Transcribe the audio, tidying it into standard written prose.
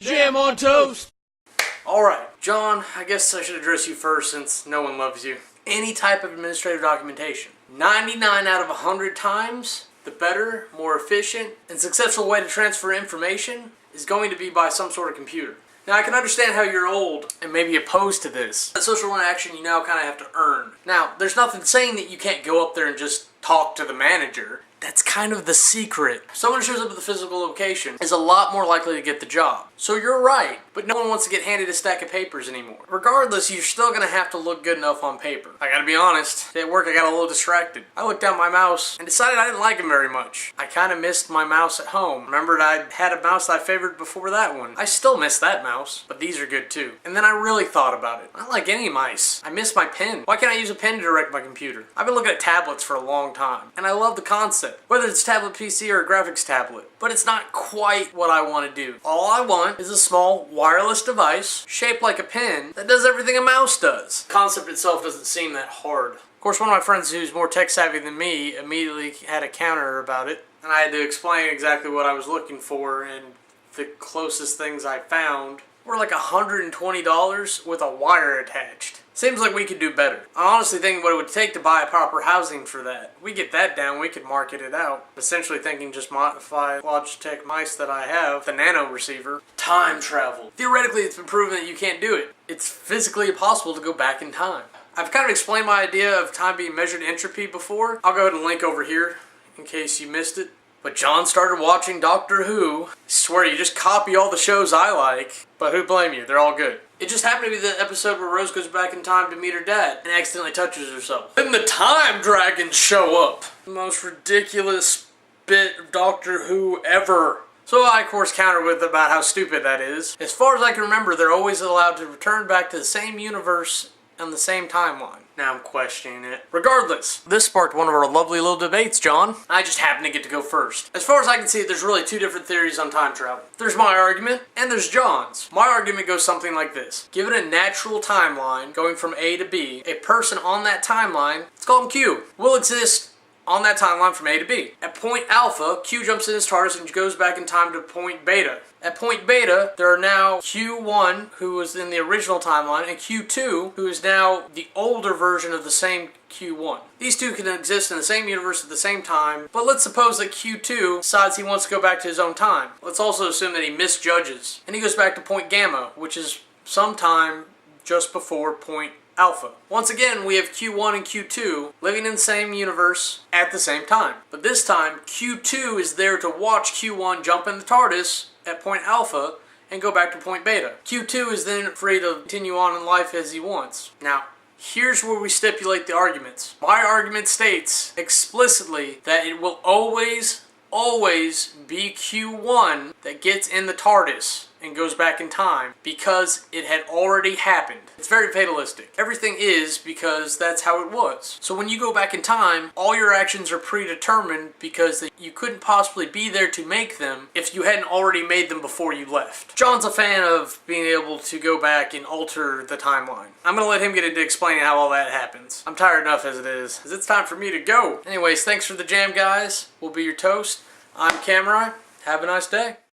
Jam on toast! Alright, John, I guess I should address you first since no one loves you. Any type of administrative documentation. 99 out of 100 times, the better, more efficient, and successful way to transfer information is going to be by some sort of computer. Now, I can understand how you're old and maybe opposed to this. That social interaction you now kind of have to earn. Now, there's nothing saying that you can't go up there and just talk to the manager. That's kind of the secret. Someone who shows up at the physical location is a lot more likely to get the job. So you're right, but no one wants to get handed a stack of papers anymore. Regardless, you're still gonna have to look good enough on paper. I gotta be honest, at work I got a little distracted. I looked down my mouse and decided I didn't like him very much. I kinda missed my mouse at home. Remembered I had a mouse I favored before that one. I still miss that mouse, but these are good too. And then I really thought about it. I don't like any mice. I miss my pen. Why can't I use a pen to direct my computer? I've been looking at tablets for a long time, and I love the concept. Whether it's tablet PC or a graphics tablet. But it's not quite what I want to do. All I want is a small wireless device shaped like a pen that does everything a mouse does. The concept itself doesn't seem that hard. Of course, one of my friends who's more tech savvy than me immediately had a counter about it, and I had to explain exactly what I was looking for, and the closest things I found were like $120 with a wire attached. Seems like we could do better. I honestly think what it would take to buy proper housing for that. We get that down, we could market it out. Essentially thinking just modify Logitech mice that I have, the nano receiver. Time travel. Theoretically, it's been proven that you can't do it. It's physically impossible to go back in time. I've kind of explained my idea of time being measured in entropy before. I'll go ahead and link over here in case you missed it. But John started watching Doctor Who. I swear, you just copy all the shows I like. But who blame you? They're all good. It just happened to be the episode where Rose goes back in time to meet her dad and accidentally touches herself. Then the time dragons show up. The most ridiculous bit of Doctor Who ever. So I, of course, counter with about how stupid that is. As far as I can remember, they're always allowed to return back to the same universe on the same timeline. Now I'm questioning it. Regardless, this sparked one of our lovely little debates, John. I just happened to get to go first. As far as I can see, there's really two different theories on time travel. There's my argument, and there's John's. My argument goes something like this. Given a natural timeline going from A to B, a person on that timeline, let's call him Q, will exist on that timeline from A to B. At point alpha, Q jumps in his TARDIS and goes back in time to point beta. At point beta, there are now Q1, who was in the original timeline, and Q2, who is now the older version of the same Q1. These two can exist in the same universe at the same time, but let's suppose that Q2 decides he wants to go back to his own time. Let's also assume that he misjudges, and he goes back to point gamma, which is sometime just before point alpha. Once again, we have Q1 and Q2 living in the same universe at the same time. But this time, Q2 is there to watch Q1 jump in the TARDIS at point alpha and go back to point beta. Q2 is then free to continue on in life as he wants. Now, here's where we stipulate the arguments. My argument states explicitly that it will always be Q1 that gets in the TARDIS and goes back in time because it had already happened. It's very fatalistic. Everything is because that's how it was. So when you go back in time, all your actions are predetermined because you couldn't possibly be there to make them if you hadn't already made them before you left. John's a fan of being able to go back and alter the timeline. I'm gonna let him get into explaining how all that happens. I'm tired enough as it is, because it's time for me to go. Anyways, thanks for the jam, guys. We'll be your toast. I'm Cameron. Have a nice day.